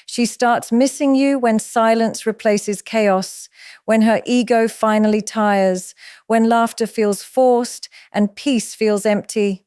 She starts missing you when silence replaces chaos, when her ego finally tires, when laughter feels forced and peace feels empty.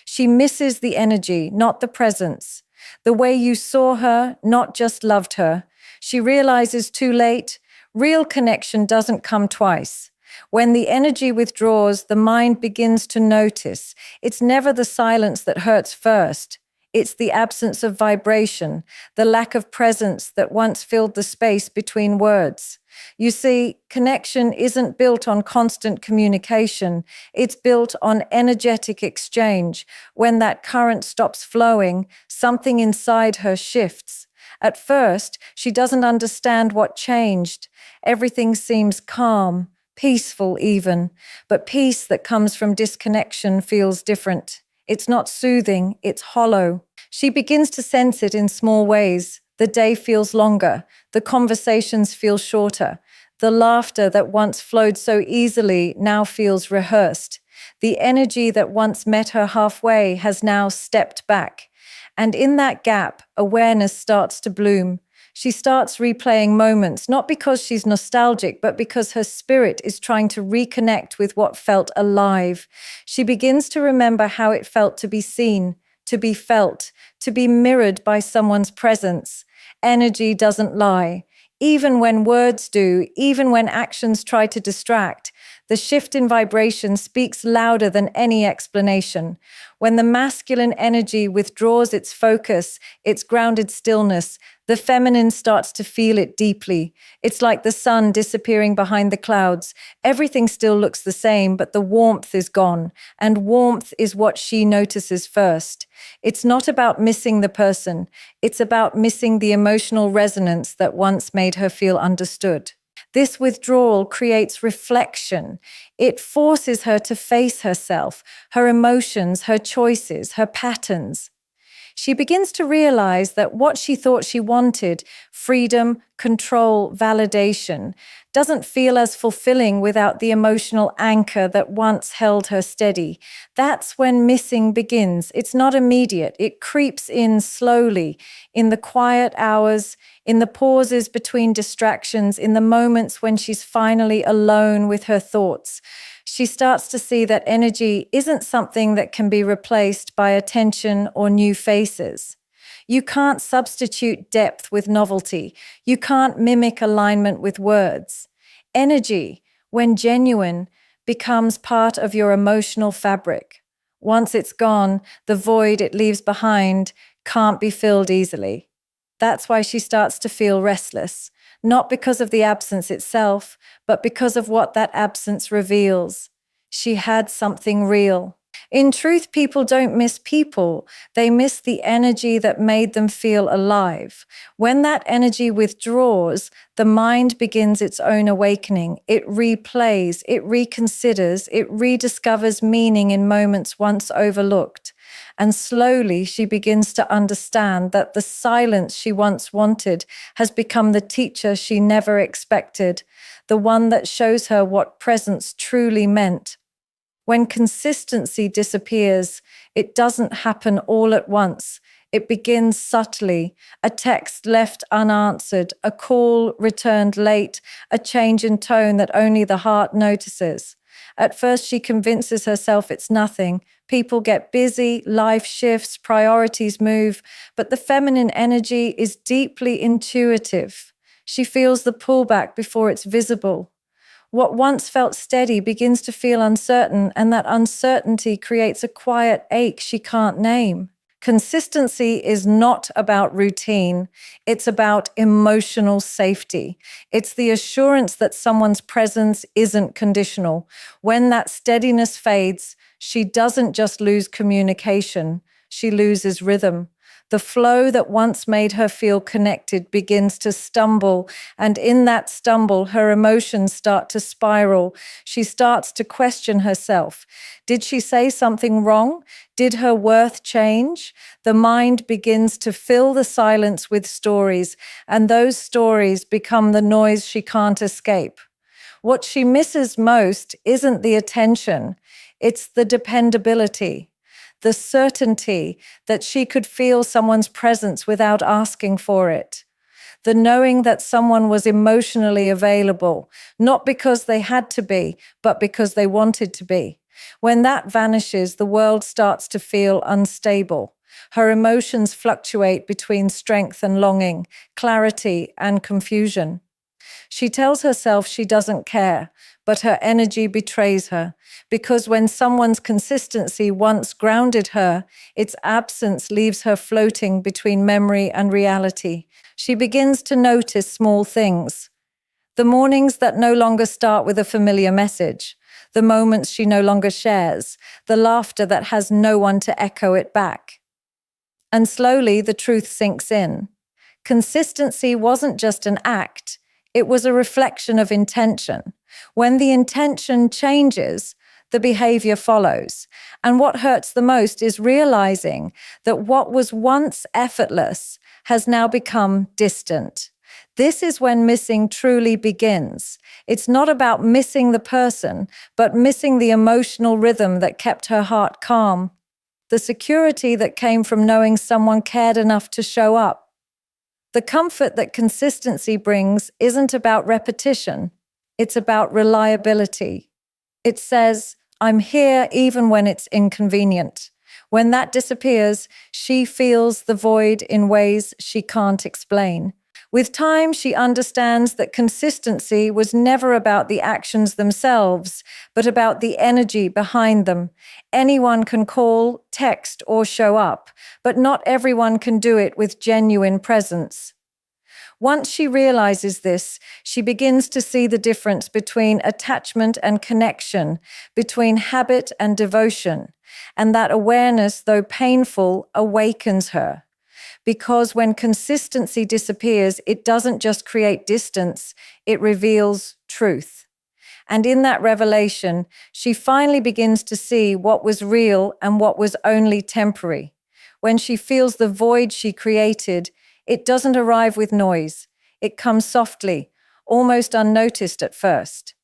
She misses the energy, not the presence. The way you saw her, not just loved her. She realizes too late, real connection doesn't come twice. When the energy withdraws, the mind begins to notice. It's never the silence that hurts first. It's the absence of vibration, the lack of presence that once filled the space between words. You see, connection isn't built on constant communication. It's built on energetic exchange. When that current stops flowing, something inside her shifts. At first, she doesn't understand what changed. Everything seems calm, peaceful even, but peace that comes from disconnection feels different. It's not soothing, it's hollow. She begins to sense it in small ways. The day feels longer, the conversations feel shorter. The laughter that once flowed so easily now feels rehearsed. The energy that once met her halfway has now stepped back. And in that gap, awareness starts to bloom. She starts replaying moments, not because she's nostalgic, but because her spirit is trying to reconnect with what felt alive. She begins to remember how it felt to be seen, to be felt, to be mirrored by someone's presence. Energy doesn't lie. Even when words do, even when actions try to distract, the shift in vibration speaks louder than any explanation. When the masculine energy withdraws its focus, its grounded stillness, the feminine starts to feel it deeply. It's like the sun disappearing behind the clouds. Everything still looks the same, but the warmth is gone, and warmth is what she notices first. It's not about missing the person. It's about missing the emotional resonance that once made her feel understood. This withdrawal creates reflection. It forces her to face herself, her emotions, her choices, her patterns. She begins to realize that what she thought she wanted, freedom, control, validation, doesn't feel as fulfilling without the emotional anchor that once held her steady. That's when missing begins. It's not immediate. It creeps in slowly, in the quiet hours, in the pauses between distractions, in the moments when she's finally alone with her thoughts. She starts to see that energy isn't something that can be replaced by attention or new faces. You can't substitute depth with novelty. You can't mimic alignment with words. Energy, when genuine, becomes part of your emotional fabric. Once it's gone, the void it leaves behind can't be filled easily. That's why she starts to feel restless, not because of the absence itself, but because of what that absence reveals. She had something real. In truth, people don't miss people. They miss the energy that made them feel alive. When that energy withdraws, the mind begins its own awakening. It replays, it reconsiders, it rediscovers meaning in moments once overlooked. And slowly she begins to understand that the silence she once wanted has become the teacher she never expected, the one that shows her what presence truly meant. When consistency disappears, it doesn't happen all at once. It begins subtly, a text left unanswered, a call returned late, a change in tone that only the heart notices. At first, she convinces herself it's nothing. People get busy, life shifts, priorities move, but the feminine energy is deeply intuitive. She feels the pullback before it's visible. What once felt steady begins to feel uncertain, and that uncertainty creates a quiet ache she can't name. Consistency is not about routine. It's about emotional safety. It's the assurance that someone's presence isn't conditional. When that steadiness fades, she doesn't just lose communication, she loses rhythm. The flow that once made her feel connected begins to stumble, and in that stumble, her emotions start to spiral. She starts to question herself. Did she say something wrong? Did her worth change? The mind begins to fill the silence with stories, and those stories become the noise she can't escape. What she misses most isn't the attention, it's the dependability. The certainty that she could feel someone's presence without asking for it. the knowing that someone was emotionally available, not because they had to be, but because they wanted to be. When that vanishes, the world starts to feel unstable. Her emotions fluctuate between strength and longing, clarity and confusion. She tells herself she doesn't care, but her energy betrays her, because when someone's consistency once grounded her, its absence leaves her floating between memory and reality. She begins to notice small things. The mornings that no longer start with a familiar message, the moments she no longer shares, the laughter that has no one to echo it back. And slowly the truth sinks in. Consistency wasn't just an act, it was a reflection of intention. When the intention changes, the behavior follows. And what hurts the most is realizing that what was once effortless has now become distant. This is when missing truly begins. It's not about missing the person, but missing the emotional rhythm that kept her heart calm, the security that came from knowing someone cared enough to show up. The comfort that consistency brings isn't about repetition, it's about reliability. It says, I'm here even when it's inconvenient. When that disappears, she feels the void in ways she can't explain. With time, she understands that consistency was never about the actions themselves, but about the energy behind them. Anyone can call, text, or show up, but not everyone can do it with genuine presence. Once she realizes this, she begins to see the difference between attachment and connection, between habit and devotion, and that awareness, though painful, awakens her. Because when consistency disappears, it doesn't just create distance, it reveals truth. And in that revelation, she finally begins to see what was real and what was only temporary. When she feels the void she created, it doesn't arrive with noise. It comes softly, almost unnoticed at first.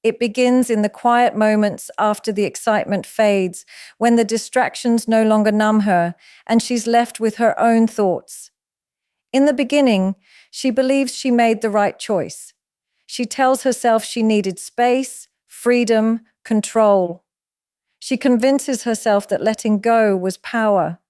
It begins in the quiet moments after the excitement fades, when the distractions no longer numb her, and she's left with her own thoughts. In the beginning, she believes she made the right choice. She tells herself she needed space, freedom, control. She convinces herself that letting go was power.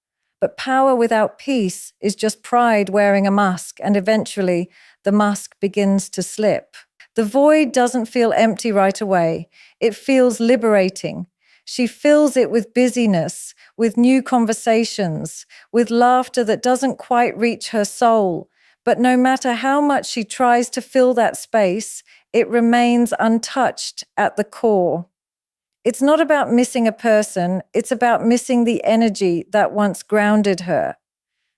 But power without peace is just pride wearing a mask, and eventually the mask begins to slip. The void doesn't feel empty right away. It feels liberating. She fills it with busyness, with new conversations, with laughter that doesn't quite reach her soul. But no matter how much she tries to fill that space, it remains untouched at the core. It's not about missing a person, it's about missing the energy that once grounded her,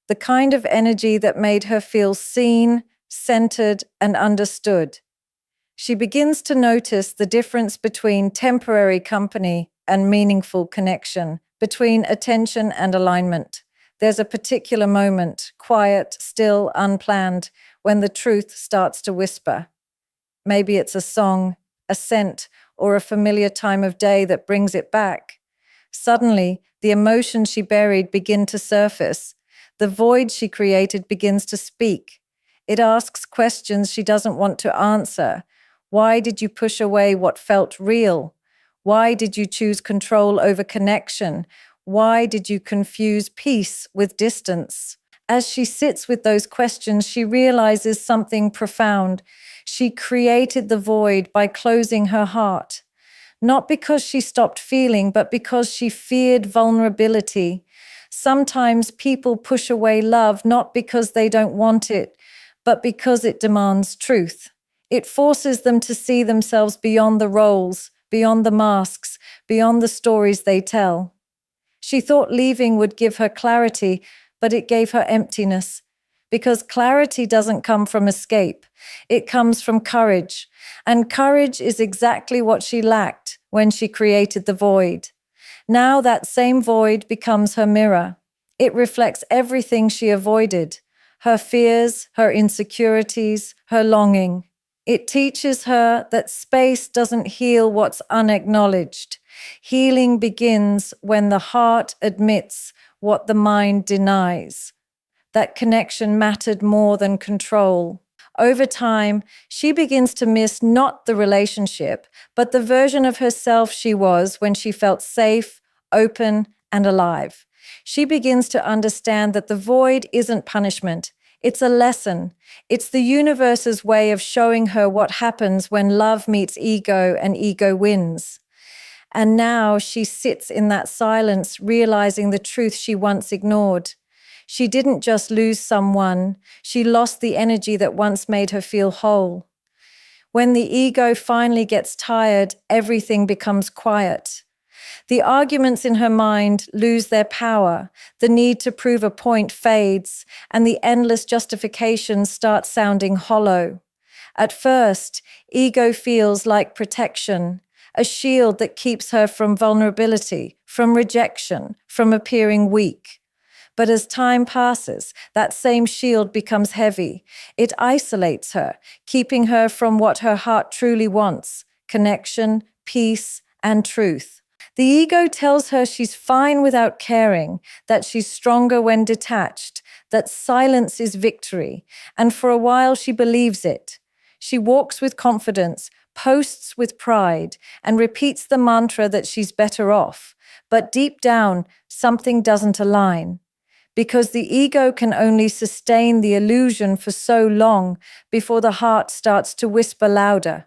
the kind of energy that made her feel seen, centered, and understood. She begins to notice the difference between temporary company and meaningful connection, between attention and alignment. There's a particular moment, quiet, still, unplanned, when the truth starts to whisper. Maybe it's a song, a scent, or a familiar time of day that brings it back. Suddenly, the emotions she buried begin to surface. The void she created begins to speak. It asks questions she doesn't want to answer. Why did you push away what felt real? Why did you choose control over connection? Why did you confuse peace with distance? As she sits with those questions, she realizes something profound. She created the void by closing her heart, not because she stopped feeling, but because she feared vulnerability. Sometimes people push away love not because they don't want it, but because it demands truth. It forces them to see themselves beyond the roles, beyond the masks, beyond the stories they tell. She thought leaving would give her clarity, but it gave her emptiness. Because clarity doesn't come from escape, it comes from courage. And courage is exactly what she lacked when she created the void. Now that same void becomes her mirror. It reflects everything she avoided, her fears, her insecurities, her longing. It teaches her that space doesn't heal what's unacknowledged. Healing begins when the heart admits what the mind denies. that connection mattered more than control. Over time, she begins to miss not the relationship, but the version of herself she was when she felt safe, open, and alive. She begins to understand that the void isn't punishment, it's a lesson. It's the universe's way of showing her what happens when love meets ego and ego wins. And now she sits in that silence, realizing the truth she once ignored. She didn't just lose someone, she lost the energy that once made her feel whole. When the ego finally gets tired, everything becomes quiet. The arguments in her mind lose their power, the need to prove a point fades, and the endless justifications start sounding hollow. At first, ego feels like protection, a shield that keeps her from vulnerability, from rejection, from appearing weak. But as time passes, that same shield becomes heavy. It isolates her, keeping her from what her heart truly wants: connection, peace, and truth. The ego tells her she's fine without caring, that she's stronger when detached, that silence is victory, and for a while she believes it. She walks with confidence, posts with pride, and repeats the mantra that she's better off. But deep down, something doesn't align. Because the ego can only sustain the illusion for so long before the heart starts to whisper louder.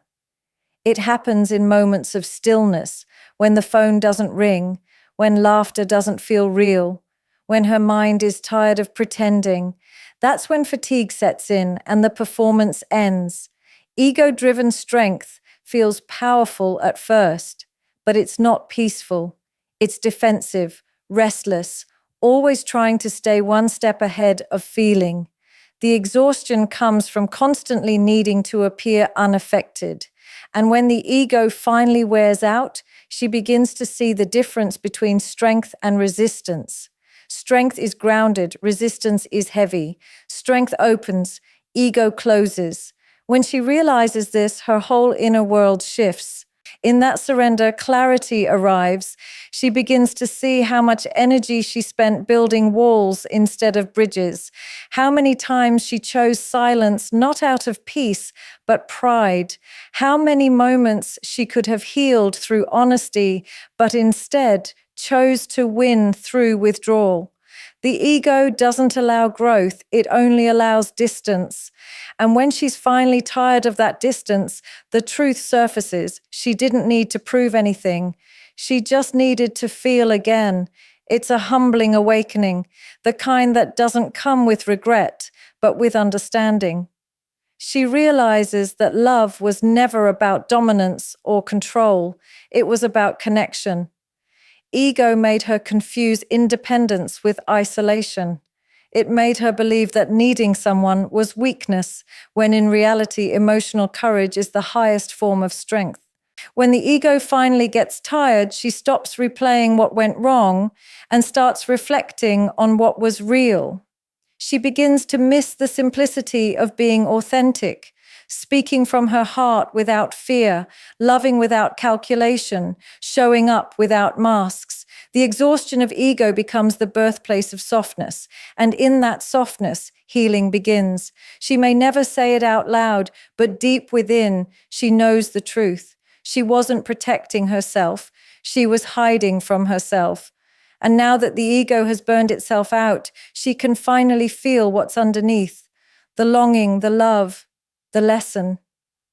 It happens in moments of stillness, when the phone doesn't ring, when laughter doesn't feel real, when her mind is tired of pretending. That's when fatigue sets in and the performance ends. Ego-driven strength feels powerful at first, but it's not peaceful. It's defensive, restless, always trying to stay one step ahead of feeling. The exhaustion comes from constantly needing to appear unaffected. And when the ego finally wears out, she begins to see the difference between strength and resistance. Strength is grounded, resistance is heavy. Strength opens, ego closes. When she realizes this, her whole inner world shifts. In that surrender, clarity arrives. She begins to see how much energy she spent building walls instead of bridges, how many times she chose silence not out of peace, but pride, how many moments she could have healed through honesty, but instead chose to win through withdrawal. The ego doesn't allow growth, it only allows distance. And when she's finally tired of that distance, the truth surfaces. She didn't need to prove anything. She just needed to feel again. It's a humbling awakening, the kind that doesn't come with regret, but with understanding. She realizes that love was never about dominance or control. It was about connection. Ego made her confuse independence with isolation. It made her believe that needing someone was weakness, when in reality, emotional courage is the highest form of strength. When the ego finally gets tired, she stops replaying what went wrong and starts reflecting on what was real. She begins to miss the simplicity of being authentic, speaking from her heart without fear, loving without calculation, showing up without masks. The exhaustion of ego becomes the birthplace of softness, and in that softness, healing begins. She may never say it out loud, but deep within, she knows the truth. She wasn't protecting herself, she was hiding from herself. And now that the ego has burned itself out, she can finally feel what's underneath. The longing, the love, the lesson.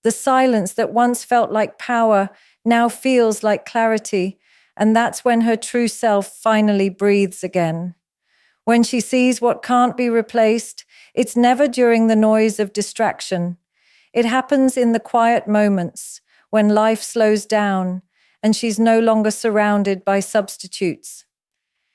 The silence that once felt like power now feels like clarity, and that's when her true self finally breathes again. When she sees what can't be replaced, it's never during the noise of distraction. It happens in the quiet moments, when life slows down and she's no longer surrounded by substitutes.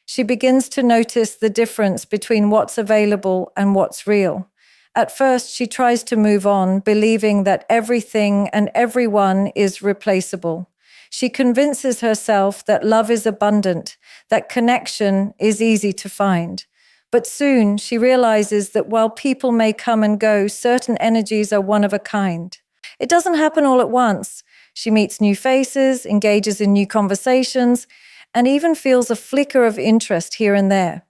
She begins to notice the difference between what's available and what's real. At first, she tries to move on, believing that everything and everyone is replaceable. She convinces herself that love is abundant, that connection is easy to find. But soon, she realizes that while people may come and go, certain energies are one of a kind. It doesn't happen all at once. She meets new faces, engages in new conversations, and even feels a flicker of interest here and there.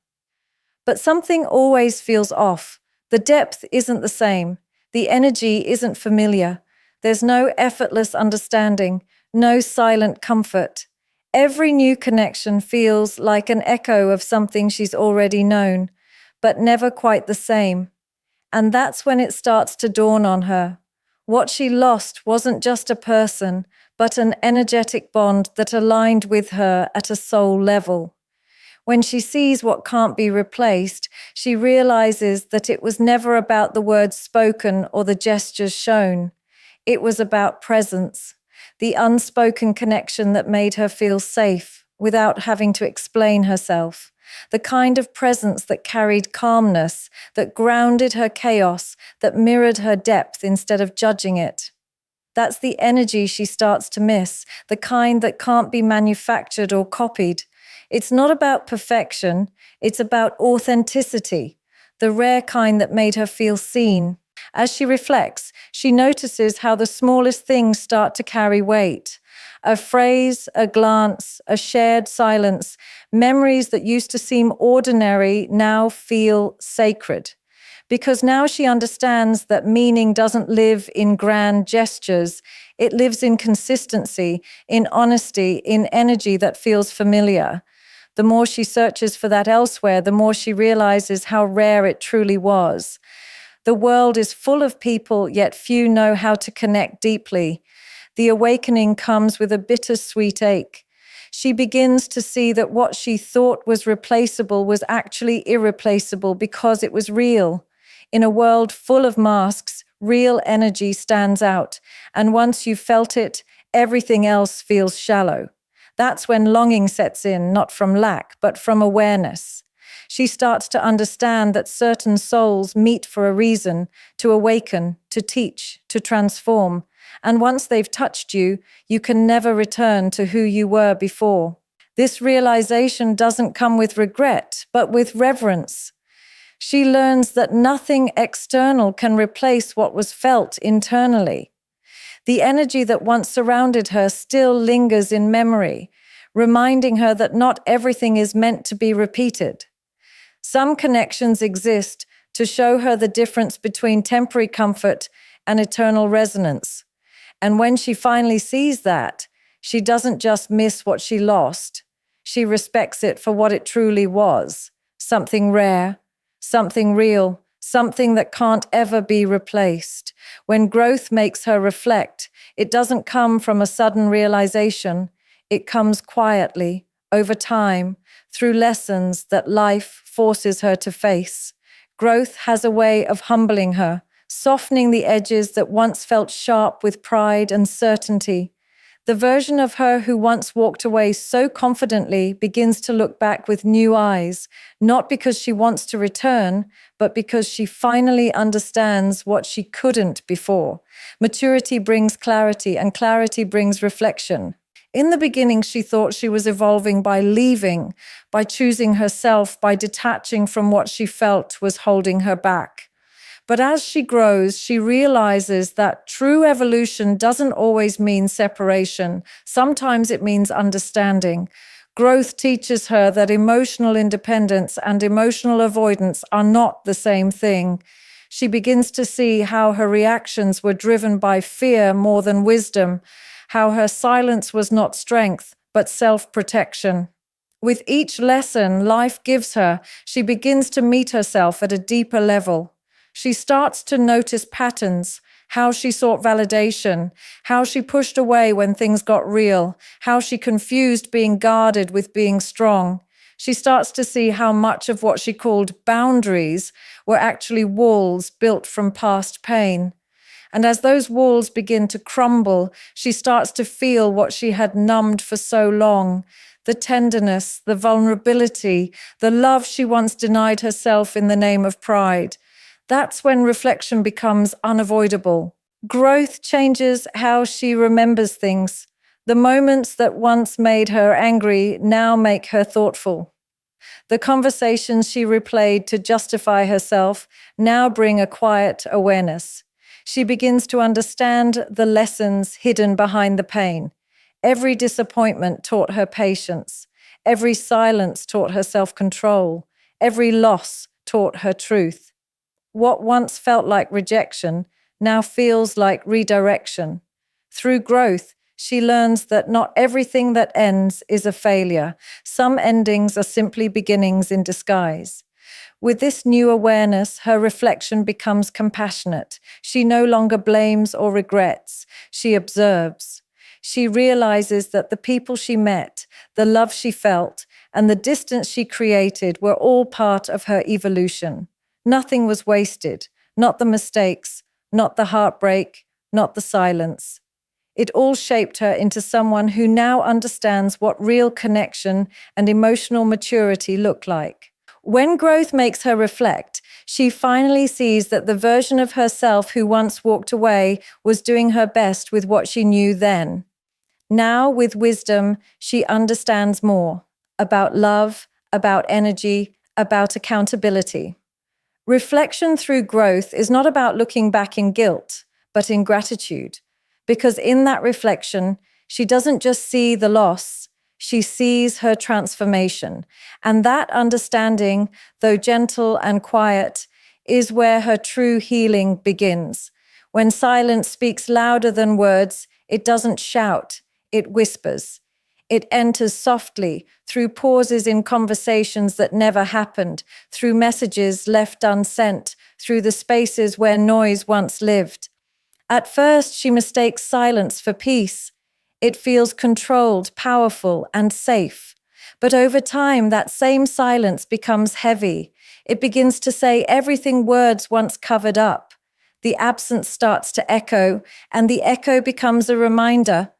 But something always feels off. The depth isn't the same. The energy isn't familiar. There's no effortless understanding, no silent comfort. Every new connection feels like an echo of something she's already known, but never quite the same. And that's when it starts to dawn on her. What she lost wasn't just a person, but an energetic bond that aligned with her at a soul level. When she sees what can't be replaced, she realizes that it was never about the words spoken or the gestures shown. It was about presence, the unspoken connection that made her feel safe without having to explain herself, the kind of presence that carried calmness, that grounded her chaos, that mirrored her depth instead of judging it. That's the energy she starts to miss, the kind that can't be manufactured or copied. It's not about perfection, it's about authenticity, the rare kind that made her feel seen. As she reflects, she notices how the smallest things start to carry weight. A phrase, a glance, a shared silence, memories that used to seem ordinary now feel sacred. Because now she understands that meaning doesn't live in grand gestures, it lives in consistency, in honesty, in energy that feels familiar. The more she searches for that elsewhere, the more she realizes how rare it truly was. The world is full of people, yet few know how to connect deeply. The awakening comes with a bittersweet ache. She begins to see that what she thought was replaceable was actually irreplaceable because it was real. In a world full of masks, real energy stands out, and once you've felt it, everything else feels shallow. That's when longing sets in, not from lack, but from awareness. She starts to understand that certain souls meet for a reason, to awaken, to teach, to transform. And once they've touched you, you can never return to who you were before. This realization doesn't come with regret, but with reverence. She learns that nothing external can replace what was felt internally. The energy that once surrounded her still lingers in memory, reminding her that not everything is meant to be repeated. Some connections exist to show her the difference between temporary comfort and eternal resonance. And when she finally sees that, she doesn't just miss what she lost. She respects it for what it truly was, something rare, something real, something that can't ever be replaced. When growth makes her reflect, it doesn't come from a sudden realization. It comes quietly, over time, through lessons that life forces her to face. Growth has a way of humbling her, softening the edges that once felt sharp with pride and certainty. The version of her who once walked away so confidently begins to look back with new eyes, not because she wants to return, but because she finally understands what she couldn't before. Maturity brings clarity, and clarity brings reflection. In the beginning, she thought she was evolving by leaving, by choosing herself, by detaching from what she felt was holding her back. But as she grows, she realizes that true evolution doesn't always mean separation. Sometimes it means understanding. Growth teaches her that emotional independence and emotional avoidance are not the same thing. She begins to see how her reactions were driven by fear more than wisdom, how her silence was not strength, but self-protection. With each lesson life gives her, she begins to meet herself at a deeper level. She starts to notice patterns, how she sought validation, how she pushed away when things got real, how she confused being guarded with being strong. She starts to see how much of what she called boundaries were actually walls built from past pain. And as those walls begin to crumble, she starts to feel what she had numbed for so long, the tenderness, the vulnerability, the love she once denied herself in the name of pride. That's when reflection becomes unavoidable. Growth changes how she remembers things. The moments that once made her angry now make her thoughtful. The conversations she replayed to justify herself now bring a quiet awareness. She begins to understand the lessons hidden behind the pain. Every disappointment taught her patience. Every silence taught her self-control. every loss taught her truth. What once felt like rejection now feels like redirection. Through growth, she learns that not everything that ends is a failure. Some endings are simply beginnings in disguise. With this new awareness, her reflection becomes compassionate. She no longer blames or regrets. She observes. She realizes that the people she met, the love she felt, and the distance she created were all part of her evolution. Nothing was wasted, not the mistakes, not the heartbreak, not the silence. It all shaped her into someone who now understands what real connection and emotional maturity look like. When growth makes her reflect, she finally sees that the version of herself who once walked away was doing her best with what she knew then. Now, with wisdom, she understands more about love, about energy, about accountability. Reflection through growth is not about looking back in guilt, but in gratitude. Because in that reflection, she doesn't just see the loss, she sees her transformation. And that understanding, though gentle and quiet, is where her true healing begins. When silence speaks louder than words, it doesn't shout, it whispers. It enters softly through pauses in conversations that never happened, through messages left unsent, through the spaces where noise once lived. At first, she mistakes silence for peace. It feels controlled, powerful, and safe. But over time, that same silence becomes heavy. It begins to say everything words once covered up. The absence starts to echo, and the echo becomes a reminder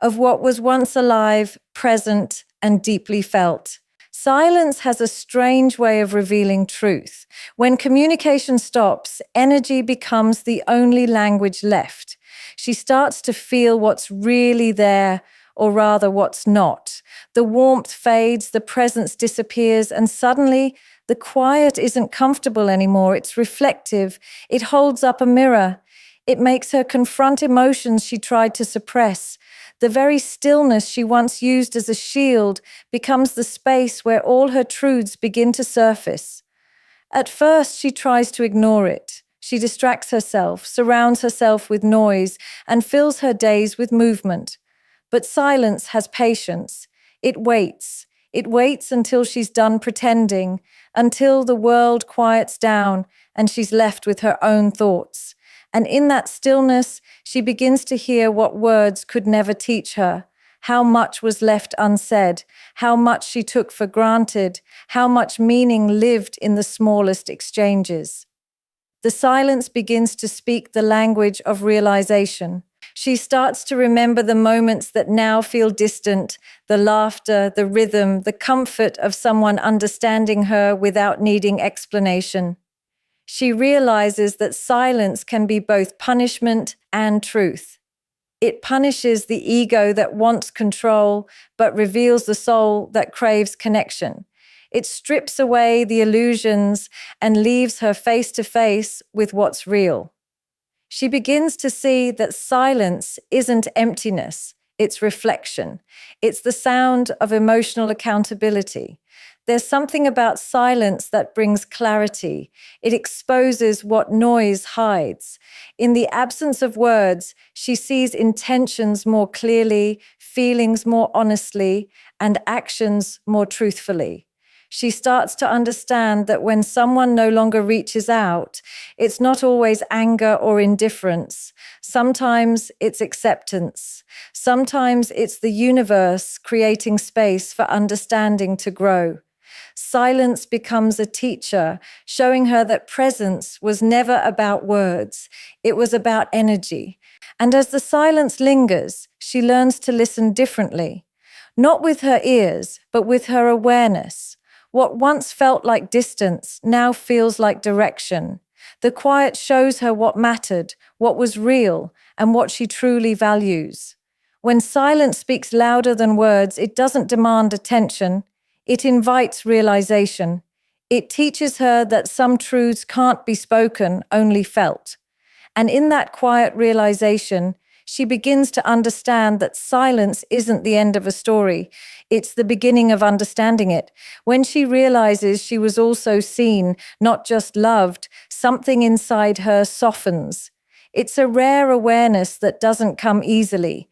of what was once alive, present, and deeply felt. Silence has a strange way of revealing truth. When communication stops, energy becomes the only language left. She starts to feel what's really there, or rather what's not. The warmth fades, the presence disappears, and suddenly the quiet isn't comfortable anymore. It's reflective. It holds up a mirror. It makes her confront emotions she tried to suppress. The very stillness she once used as a shield becomes the space where all her truths begin to surface. At first, she tries to ignore it. She distracts herself, surrounds herself with noise, and fills her days with movement. But silence has patience. It waits. It waits until she's done pretending, until the world quiets down and she's left with her own thoughts. And in that stillness, she begins to hear what words could never teach her, how much was left unsaid, how much she took for granted, how much meaning lived in the smallest exchanges. The silence begins to speak the language of realization. She starts to remember the moments that now feel distant, the laughter, the rhythm, the comfort of someone understanding her without needing explanation. She realizes that silence can be both punishment and truth. It punishes the ego that wants control, but reveals the soul that craves connection. It strips away the illusions and leaves her face to face with what's real. She begins to see that silence isn't emptiness, it's reflection. It's the sound of emotional accountability. There's something about silence that brings clarity. It exposes what noise hides. In the absence of words, she sees intentions more clearly, feelings more honestly, and actions more truthfully. She starts to understand that when someone no longer reaches out, it's not always anger or indifference. Sometimes it's acceptance. Sometimes it's the universe creating space for understanding to grow. Silence becomes a teacher, showing her that presence was never about words. It was about energy. And as the silence lingers, she learns to listen differently. Not with her ears, but with her awareness. What once felt like distance now feels like direction. The quiet shows her what mattered, what was real, and what she truly values. When silence speaks louder than words, it doesn't demand attention. It invites realization. It teaches her that some truths can't be spoken, only felt. And in that quiet realization, She begins to understand that silence isn't the end of a story. It's the beginning of understanding it. When she realizes she was also seen, not just loved, something inside her softens. It's a rare awareness that doesn't come easily.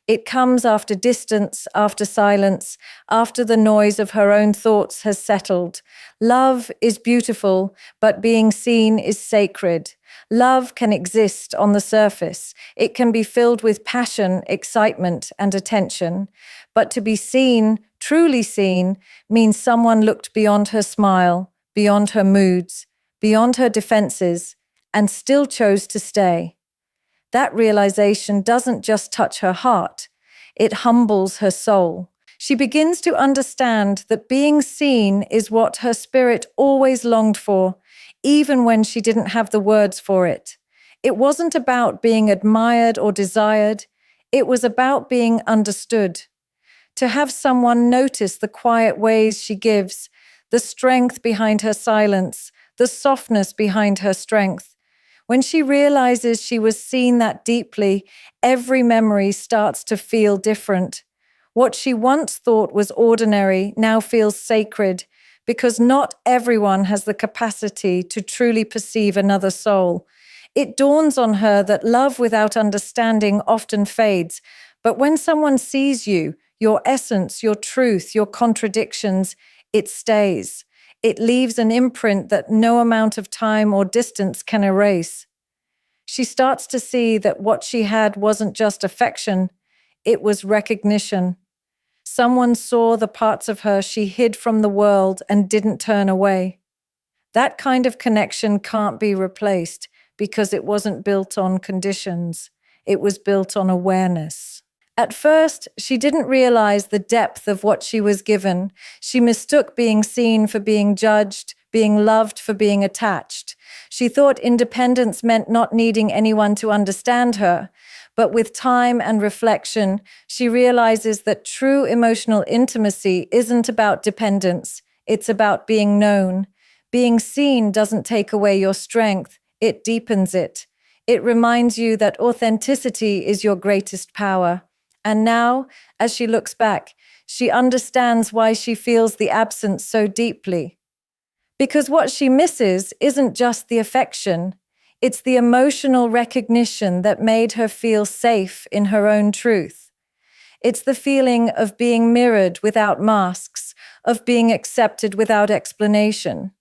It comes after distance, after silence, after the noise of her own thoughts has settled. Love is beautiful, but being seen is sacred. Love can exist on the surface. It can be filled with passion, excitement, and attention. But to be seen, truly seen, means someone looked beyond her smile, beyond her moods, beyond her defenses, and still chose to stay. That realization doesn't just touch her heart, it humbles her soul. She begins to understand that being seen is what her spirit always longed for, even when she didn't have the words for it. It wasn't about being admired or desired, it was about being understood. To have someone notice the quiet ways she gives, the strength behind her silence, the softness behind her strength. When she realizes she was seen that deeply, every memory starts to feel different. What she once thought was ordinary now feels sacred, because not everyone has the capacity to truly perceive another soul. It dawns on her that love without understanding often fades, but when someone sees you, your essence, your truth, your contradictions, it stays. It leaves an imprint that no amount of time or distance can erase. She starts to see that what she had wasn't just affection, it was recognition. Someone saw the parts of her she hid from the world and didn't turn away. That kind of connection can't be replaced because it wasn't built on conditions. It was built on awareness. At first, she didn't realize the depth of what she was given. She mistook being seen for being judged, being loved for being attached. She thought independence meant not needing anyone to understand her. But with time and reflection, she realizes that true emotional intimacy isn't about dependence. It's about being known. Being seen doesn't take away your strength. It deepens it. It reminds you that authenticity is your greatest power. And now, as she looks back, she understands why she feels the absence so deeply. Because what she misses isn't just the affection, it's the emotional recognition that made her feel safe in her own truth. It's the feeling of being mirrored without masks, of being accepted without explanation.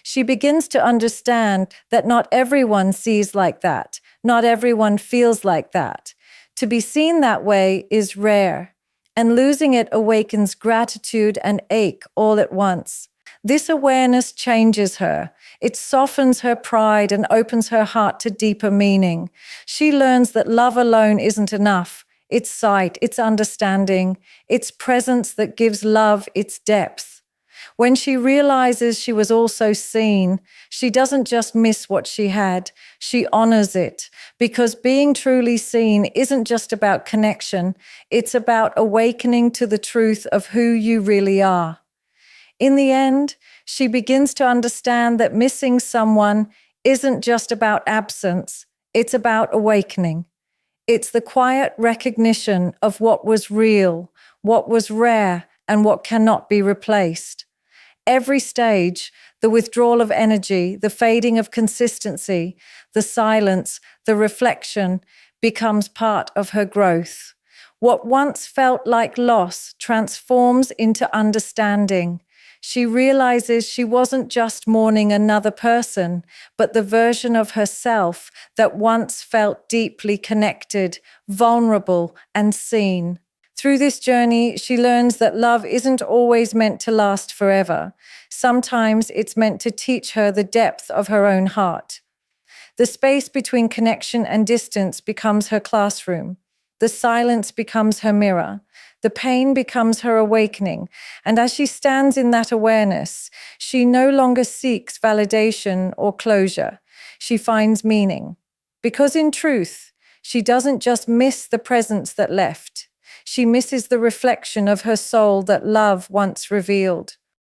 She begins to understand that not everyone sees like that, not everyone feels like that. To be seen that way is rare, and losing it awakens gratitude and ache all at once. This awareness changes her. It softens her pride and opens her heart to deeper meaning. She learns that love alone isn't enough. It's sight, it's understanding, it's presence that gives love its depth. When she realizes she was also seen, she doesn't just miss what she had, she honors it. Because being truly seen isn't just about connection, it's about awakening to the truth of who you really are. In the end, she begins to understand that missing someone isn't just about absence, it's about awakening. It's the quiet recognition of what was real, what was rare, and what cannot be replaced. Every stage, the withdrawal of energy, the fading of consistency, the silence, the reflection, becomes part of her growth. What once felt like loss transforms into understanding. She realizes she wasn't just mourning another person, but the version of herself that once felt deeply connected, vulnerable, and seen. Through this journey, she learns that love isn't always meant to last forever. Sometimes it's meant to teach her the depth of her own heart. The space between connection and distance becomes her classroom. The silence becomes her mirror. The pain becomes her awakening. And as she stands in that awareness, she no longer seeks validation or closure. She finds meaning. Because in truth, she doesn't just miss the presence that left. She misses the reflection of her soul that love once revealed.